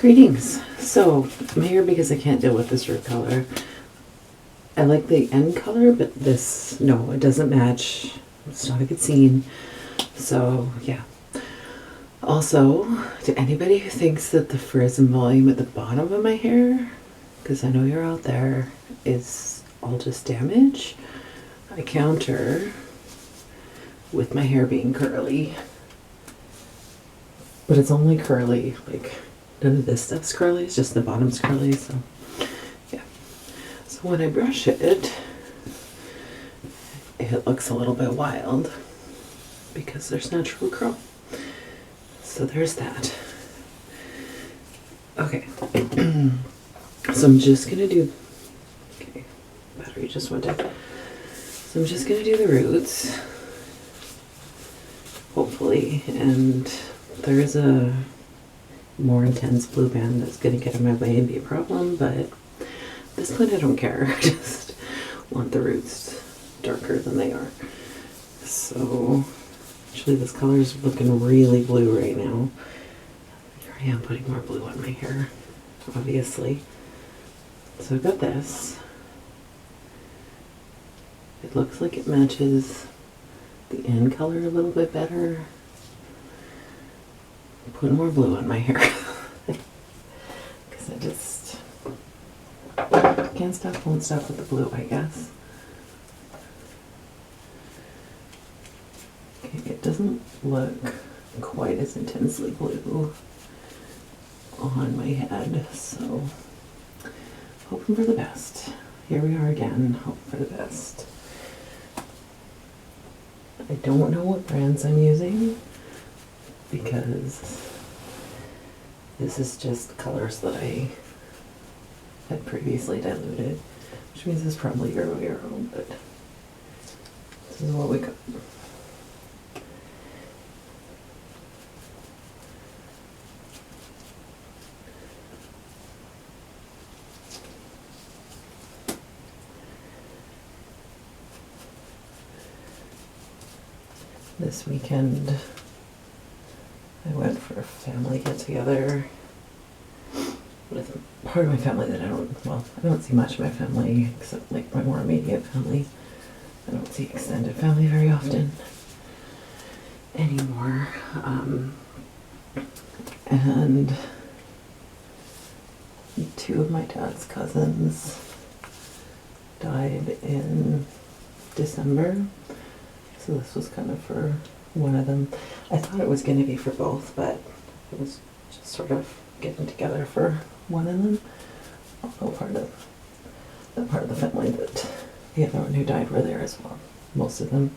Greetings. So, I'm here because I can't deal with this root color. I like the end color, but this, no, it doesn't match. It's not a good scene. So, yeah. Also, to anybody who thinks that the frizz and volume at the bottom of my hair, because I know you're out there, is all just damage, I counter with my hair being curly. But it's only curly, like none of this stuff's curly, it's just the bottom's curly, so yeah. So when I brush it, it looks a little bit wild because there's natural curl. So there's that. Okay. So I'm just gonna do, okay, battery just went dead. So I'm just gonna do the roots, hopefully, and there is a more intense blue band that's going to get in my way and be a problem, but at this point I don't care. I just want the roots darker than they are. So actually this color is looking really blue right now. Here I am putting more blue on my hair, obviously. So I've got this. It looks like it matches the end color a little bit better. Put more blue on my hair because I just can't stop, won't stop with the blue, I guess. Okay, it doesn't look quite as intensely blue on my head, so hoping for the best. Here we are again, hoping for the best. I don't know what brands I'm using, because this is just colors that I had previously diluted, which means it's probably your own, but this is what we got. This weekend I went for a family get-together with part of my family that I don't see much of my family except like my more immediate family. I don't see extended family very often anymore. And two of my dad's cousins died in December. So this was kind of for one of them. I thought it was going to be for both, but it was just sort of getting together for one of them. Although part of the family that the other one who died were there as well. Most of them.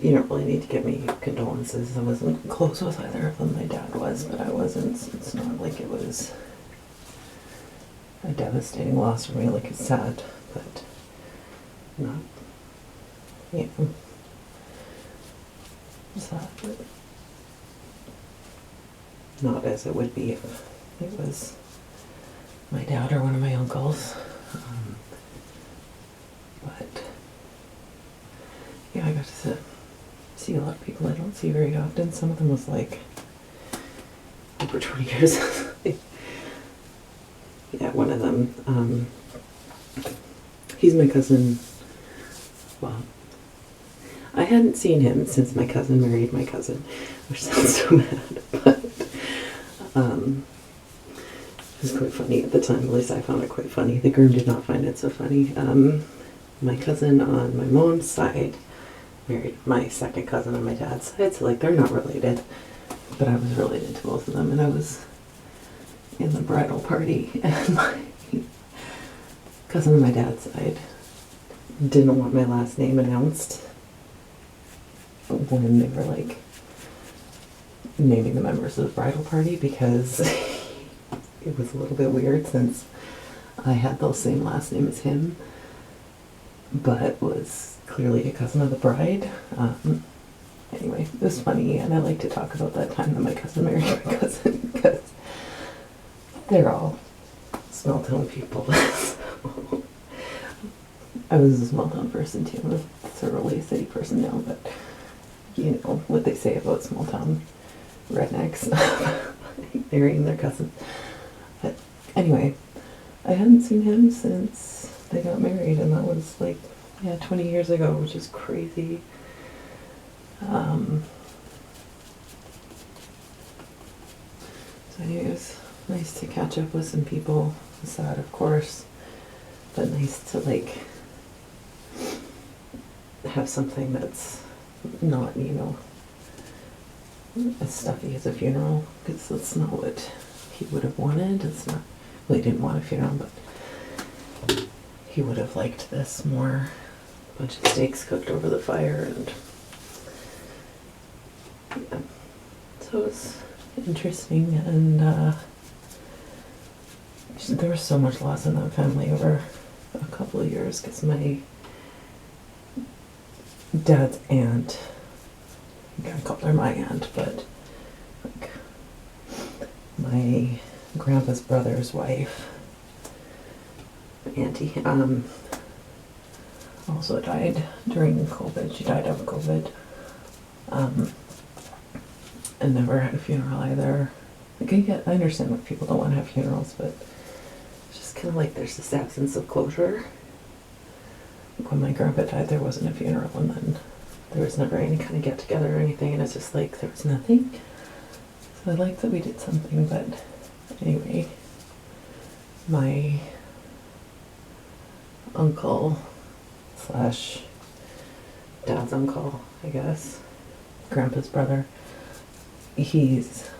You don't really need to give me condolences. I wasn't close with either of them. My dad was, but I wasn't. It's not like it was a devastating loss for me. Like, it's sad, but not, yeah, sad, but not as it would be if it was my dad or one of my uncles. But yeah, I got to see a lot of people I don't see very often. Some of them was like over 20 years. Yeah, one of them, he's my cousin. Well, I hadn't seen him since my cousin married my cousin, which sounds so bad, but it was quite funny at the time. At least I found it quite funny. The groom did not find it so funny. My cousin on my mom's side married my second cousin on my dad's side, so like they're not related, but I was related to both of them, and I was in the bridal party, and my cousin on my dad's side didn't want my last name announced when they were like naming the members of the bridal party, because it was a little bit weird since I had the same last name as him, but was clearly a cousin of the bride. Anyway, it was funny, and I like to talk about that time that my cousin married my cousin, because they're all small town people. So I was a small town person too. I'm thoroughly a city person now, but you know what they say about small town rednecks marrying their cousins. But anyway, I hadn't seen him since they got married, and that was like, yeah, 20 years ago, which is crazy. So anyway, it was nice to catch up with some people. Sad, of course, but nice to like have something that's not, you know, as stuffy as a funeral, because that's not what he would have wanted. It's not, well, he didn't want a funeral, but he would have liked this more. A bunch of steaks cooked over the fire, and yeah. So it was interesting, and there was so much loss in that family over a couple of years, because my dad's aunt, I called her my aunt, but like my grandpa's brother's wife, auntie, also died during COVID. She died of COVID, and never had a funeral either. Like I understand why people don't want to have funerals, but it's just kind of like there's this absence of closure. Like when my grandpa died, there wasn't a funeral, and then there was never any kind of get together or anything, and it's just like there was nothing. So I like that we did something, but anyway, my uncle slash dad's uncle, I guess, grandpa's brother, he's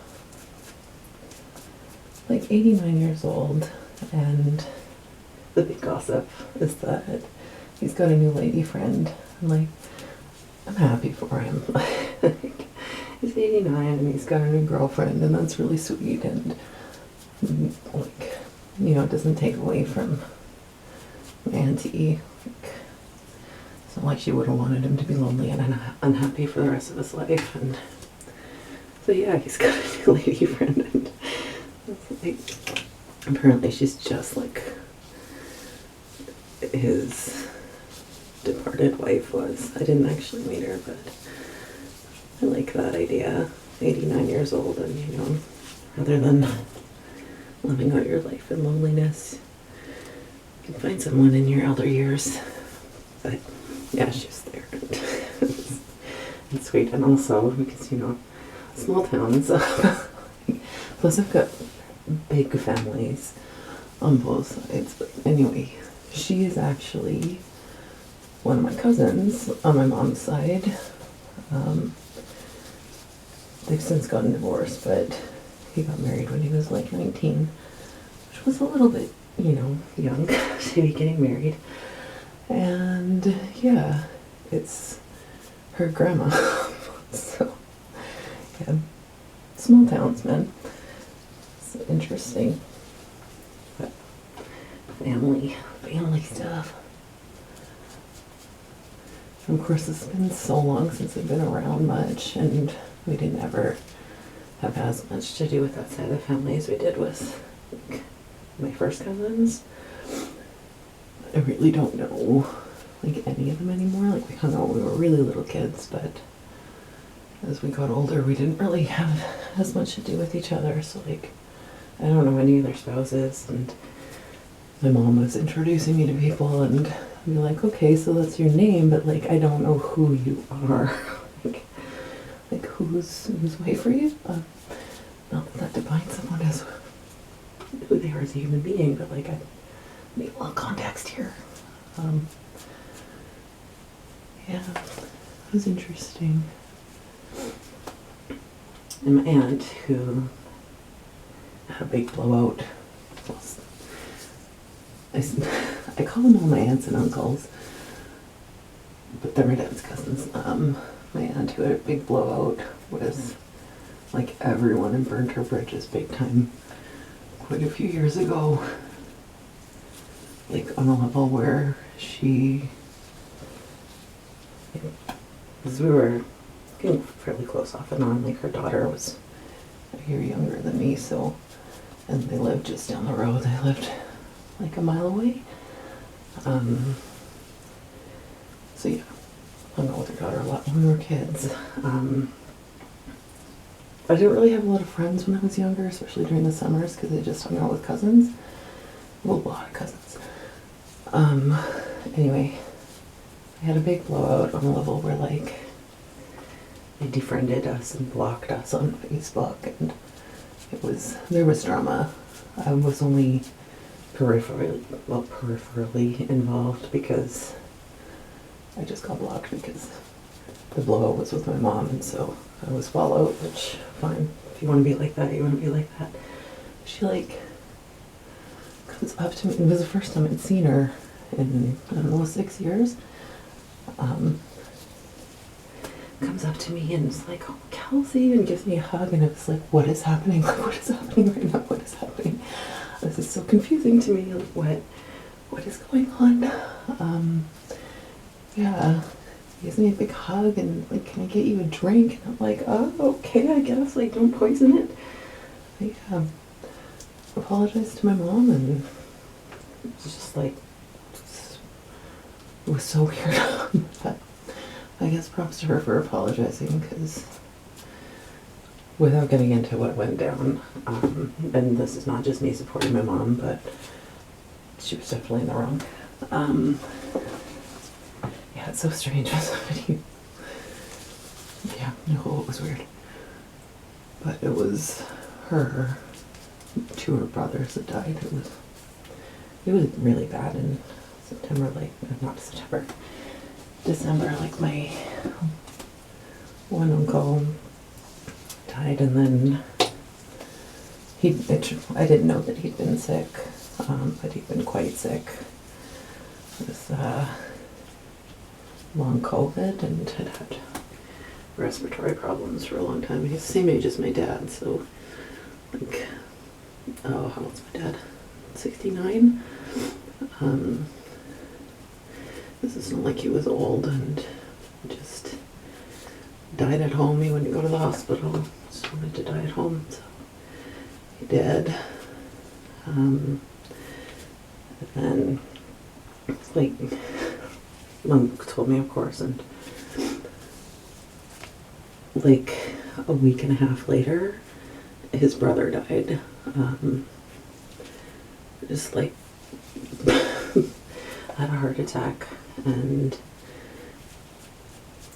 like 89 years old, and the big gossip is that he's got a new lady friend. I'm like, I'm happy for him. Like, he's 89 and he's got a new girlfriend, and that's really sweet, and like, you know, it doesn't take away from my auntie. Like, it's not like she would have wanted him to be lonely and unhappy for the rest of his life. And so yeah, he's got a new lady friend, and it's like, apparently she's just like his departed wife was. I didn't actually meet her, but I like that idea. 89 years old, and you know, rather than living out your life in loneliness, you can find someone in your elder years. But yeah, she's there, and it's sweet. And also because, you know, small towns, plus I've got big families on both sides. But anyway, she is actually one of my cousins on my mom's side. They've since gotten divorced, but he got married when he was like 19, which was a little bit, you know, young to be getting married. And yeah, it's her grandma. So yeah, small towns, man. It's interesting. But family stuff. And of course, it's been so long since I've been around much, and we didn't ever have as much to do with that side of the family as we did with like, my first cousins. I really don't know like any of them anymore. Like we hung out when we were really little kids, but as we got older, we didn't really have as much to do with each other. So like, I don't know any of their spouses, and my mom was introducing me to people, and I'd be like, okay, so that's your name, but like I don't know who you are. like whose wife are you? Not that defines someone as who they are as a human being, but like I need a little context here. Yeah, it was interesting. And my aunt, who had a big blowout, I call them all my aunts and uncles, but they're my dad's cousins. My aunt, who had a big blowout, was like everyone and burned her bridges big time quite a few years ago. Like on a level where she, because we were getting fairly close off and on. Like her daughter was a year younger than me, so, and they lived just down the road. They lived like a mile away. So yeah, hung out with her daughter a lot when we were kids. I didn't really have a lot of friends when I was younger, especially during the summers, because I just hung out with cousins. Well, a lot of cousins. Anyway, I had a big blowout on a level where, like, they defriended us and blocked us on Facebook, and there was drama. I was only peripherally involved because I just got blocked because the blowout was with my mom, and so I was followed, which, fine. If you want to be like that, you want to be like that. She, like, comes up to me. It was the first time I'd seen her in, I don't know, 6 years. Comes up to me and is like, "Oh, Kelsey," and gives me a hug, and I was like, what is happening? Like, what is happening right now? What is happening? This is so confusing to me. Like, what is going on? Yeah. He gives me a big hug and, like, "Can I get you a drink?" And I'm like, "Oh, okay, I guess. Like, don't poison it." I apologized to my mom, and it was just like, it was so weird. But I guess props to her for apologizing, because without getting into what went down, and this is not just me supporting my mom, but she was definitely in the wrong. Yeah, it's so strange when somebody, yeah, no, it was weird. But it was her, two of her brothers that died. It was really bad in September, like, not September, December. Like, my one uncle died, and then I didn't know that he'd been sick, but he'd been quite sick. It was long COVID and had respiratory problems for a long time. He's the same age as my dad, so, like, oh, how old's my dad? 69? This isn't like he was old and just died at home. He wouldn't go to the hospital. Just wanted to die at home, so he did. And then, like, Mom told me, of course, and like a week and a half later, his brother died. Just like had a heart attack, and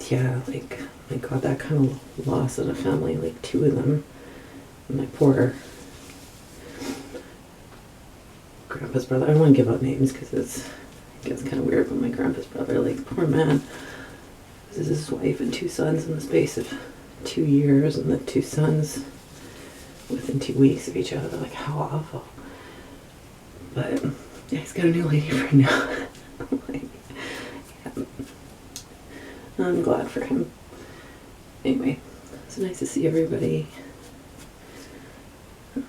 yeah, like, my God, that kind of loss in a family, like two of them. And my poor grandpa's brother, I don't want to give out names because it gets kind of weird, but my grandpa's brother, like, poor man, this is his wife and two sons in the space of 2 years, and the two sons within 2 weeks of each other. Like, how awful. But yeah, he's got a new lady friend now. Like, yeah. I'm glad for him. Anyway, it's nice to see everybody.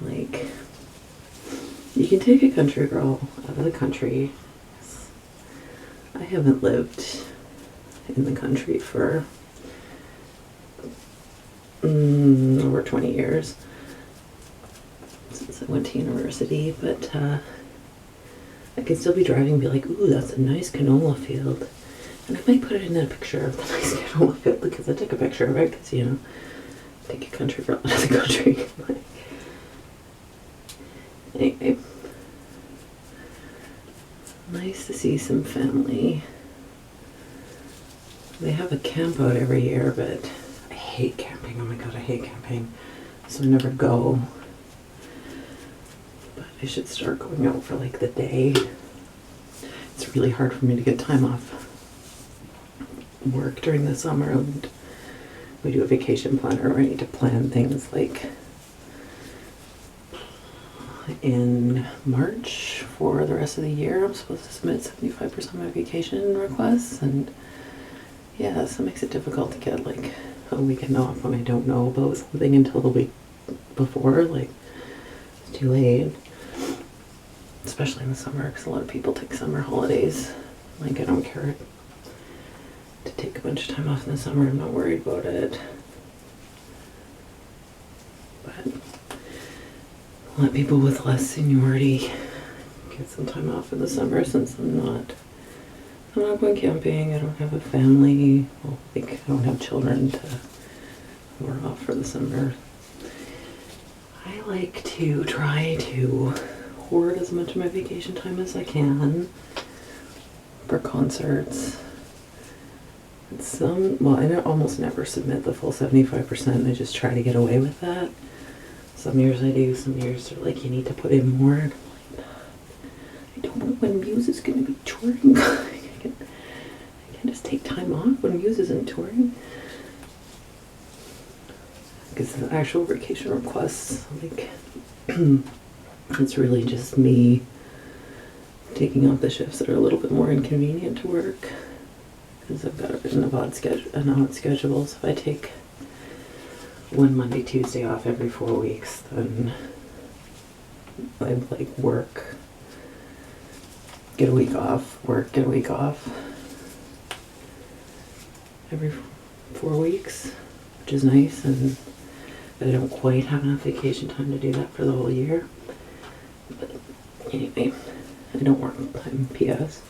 Like, you can take a country girl out of the country. I haven't lived in the country for over 20 years since I went to university, but I could still be driving and be like, "Ooh, that's a nice canola field." And I might put it in a picture of the nice canola field, because I took a picture of it, because, you know, take a country girl out of the country. Anyway, nice to see some family. They have a camp out every year, but I hate camping. Oh my God, I hate camping. So I never go. But I should start going out for, like, the day. It's really hard for me to get time off work during the summer, and we do a vacation planner where I need to plan things, like, in March for the rest of the year. I'm supposed to submit 75% of my vacation requests, and yeah, so it makes it difficult to get, like, a weekend off when I don't know about something until the week before. Like, it's too late, especially in the summer, because a lot of people take summer holidays. Like, I don't care to take a bunch of time off in the summer. I'm not worried about it. But I'll let people with less seniority get some time off in the summer, since I'm not going camping. I don't have a family. Well, like, I don't have children who are off for the summer. I like to try to hoard as much of my vacation time as I can for concerts. Well, I almost never submit the full 75%. I just try to get away with that. Some years I do, some years they're like, you need to put in more. And I'm like, I don't know when Muse is going to be touring. I can just take time off when Muse isn't touring. Because the actual vacation requests, like, it's really just me taking off the shifts that are a little bit more inconvenient to work. Because I've got an odd schedule. So if I take one Monday, Tuesday off every 4 weeks, then I like work, get a week off, work, get a week off every 4 weeks, which is nice. And I don't quite have enough vacation time to do that for the whole year. But anyway, I don't work full-time PS.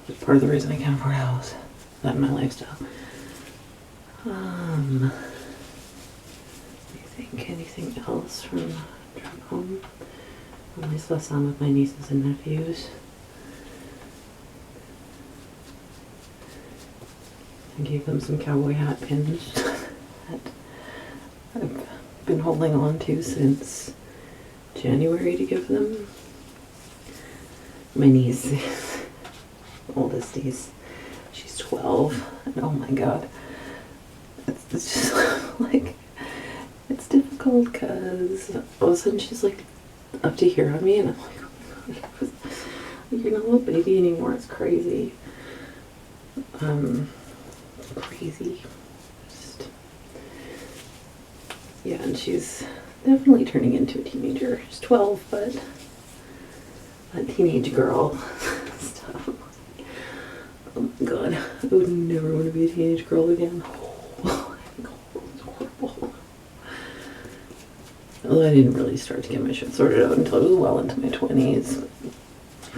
It's part of the reason I can't afford a house. That and my lifestyle. Let me think, anything else from trip home? I saw some of my nieces and nephews. I gave them some cowboy hat pins that I've been holding on to since January to give them. My niece, oldest niece, she's 12, and oh my god, it's just like, it's difficult because all of a sudden she's like up to here on me, and I'm like, oh my god, you're not a little baby anymore, it's crazy. Crazy. Yeah, and she's definitely turning into a teenager. She's 12, but that teenage girl stuff. Oh my god, I would never want to be a teenage girl again. Oh, it's horrible. Although I didn't really start to get my shit sorted out until I was well into my 20s. I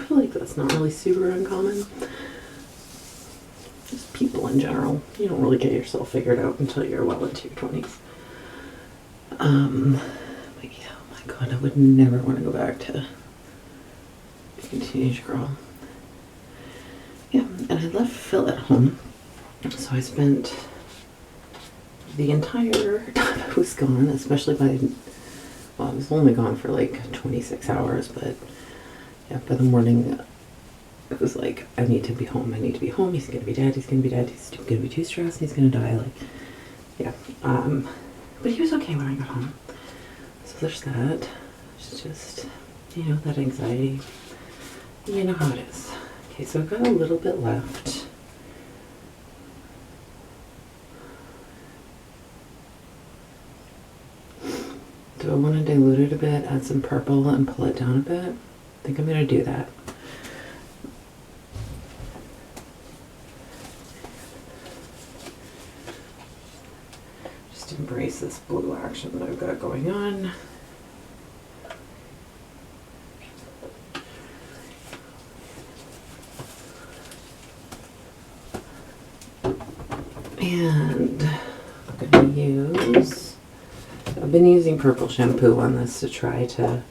feel like that's not really super uncommon. Just people in general. You don't really get yourself figured out until you're well into your 20s. But yeah, oh my god, I would never want to go back to being a teenage girl. Yeah, and I left Phil at home, so I spent the entire time I was gone, especially I was only gone for like 26 hours, but yeah, by the morning, it was like, I need to be home, he's gonna be dead, he's gonna be too stressed, he's gonna die, like, yeah, but he was okay when I got home, so there's that. It's just, that anxiety, you know how it is. Okay, so I've got a little bit left. Do I want to dilute it a bit, add some purple and pull it down a bit? I think I'm going to do that. Just embrace this blue action that I've got going on. And I'm going to use, I've been using purple shampoo on this to try to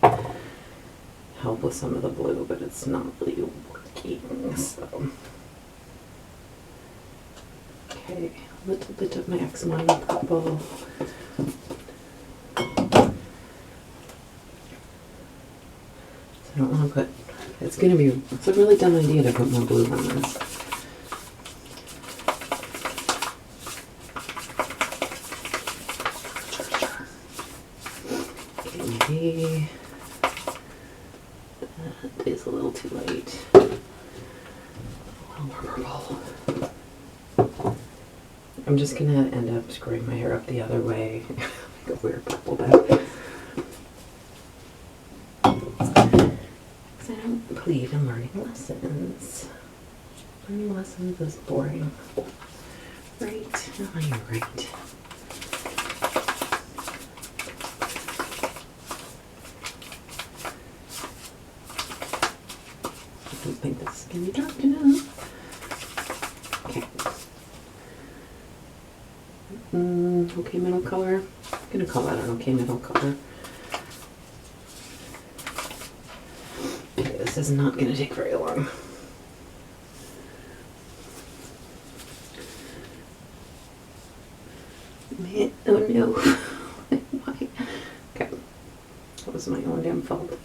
help with some of the blue, but it's not really working, so. Okay, a little bit of my X-Mine purple. So I don't want to put, it's a really dumb idea to put more blue on this. Maybe that is a little too light. A little more purple. I'm just gonna end up screwing my hair up the other way. Like a weird purple back. Because I don't believe in learning lessons. Learning lessons is boring. Right? Oh, you're right. I don't think this is going to be dark enough. Okay. an okay middle color. I'm gonna call that an okay middle color. Okay, this is not gonna take very long. Man, oh no. Why? Okay, that was my own damn fault.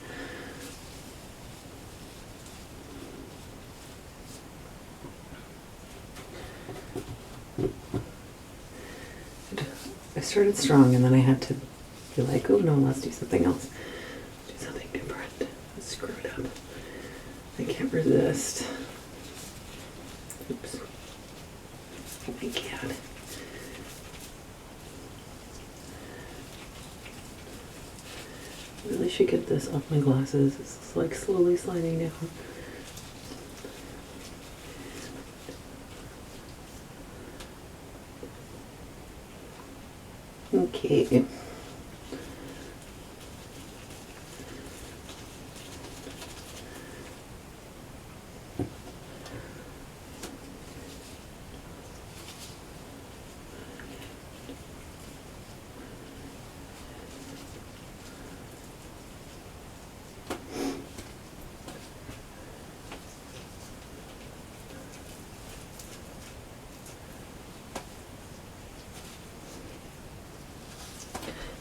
I started strong and then I had to be like, oh no, let's do something else. Do something different. Let's screw it up. I can't resist. Oops. Oh my God. I really should get this off my glasses. It's like slowly sliding down. Okay.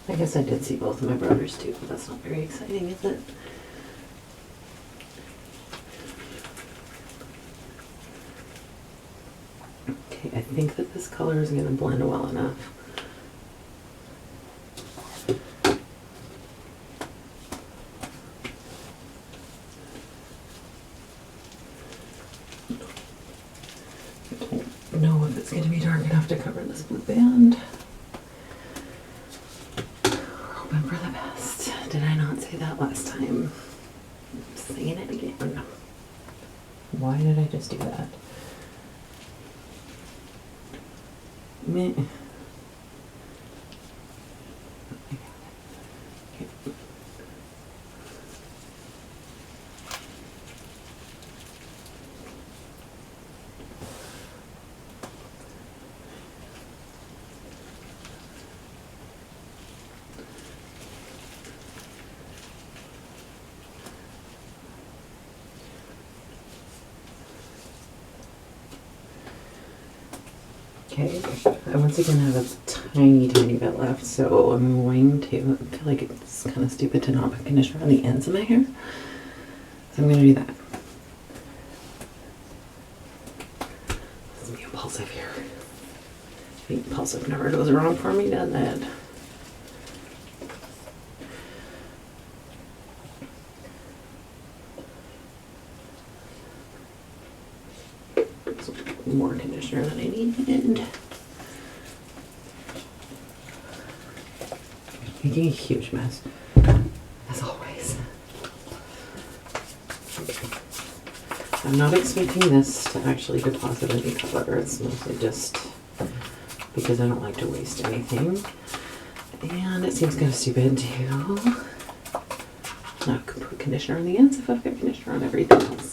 I guess I did see both of my brothers too, but that's not very exciting, is it? Okay, I think that this color is going to blend well enough. I don't know if it's going to be dark enough to cover this blue band. Hoping for the best. Did I not say that last time? I'm saying it again. Why did I just do that? Meh. Okay, I once again have a tiny bit left, so I'm going to, I feel like it's kind of stupid to not put conditioner on the ends of my hair, so I'm going to do that. This is me impulsive here. Being impulsive never goes wrong for me, does it? More conditioner than I needed. Making a huge mess, as always. Okay. I'm not expecting this to actually deposit any color. It's mostly just because I don't like to waste anything. And it seems kind of stupid to not put conditioner on the ends if I've got conditioner on everything else.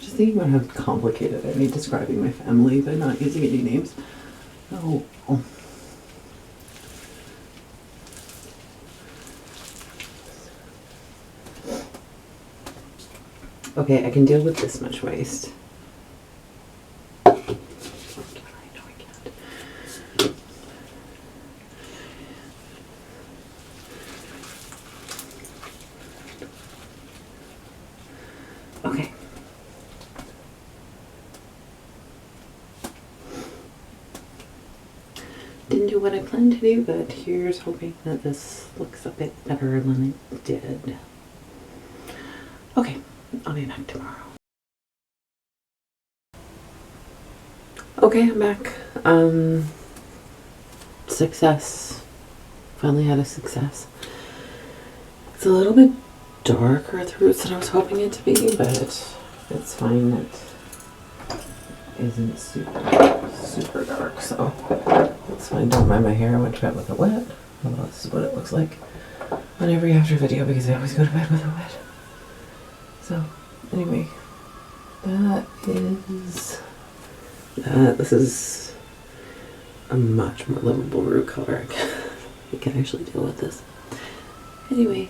Just thinking about how complicated I made describing my family by not using any names. Oh. Okay, I can deal with this much waste. No, I can't. Okay. Didn't do what I planned to do, but here's hoping that this looks a bit better than it did. Okay, I'll be back tomorrow. Okay, I'm back. Success. Finally had a success. It's a little bit darker at the roots than I was hoping it to be, but it's fine. It isn't super dark, so it's fine. Don't mind my hair. I went to bed with it wet. Well, this is what it looks like on every after video because I always go to bed with it wet. So, anyway, this is a much more livable root color. I can actually deal with this. Anyway,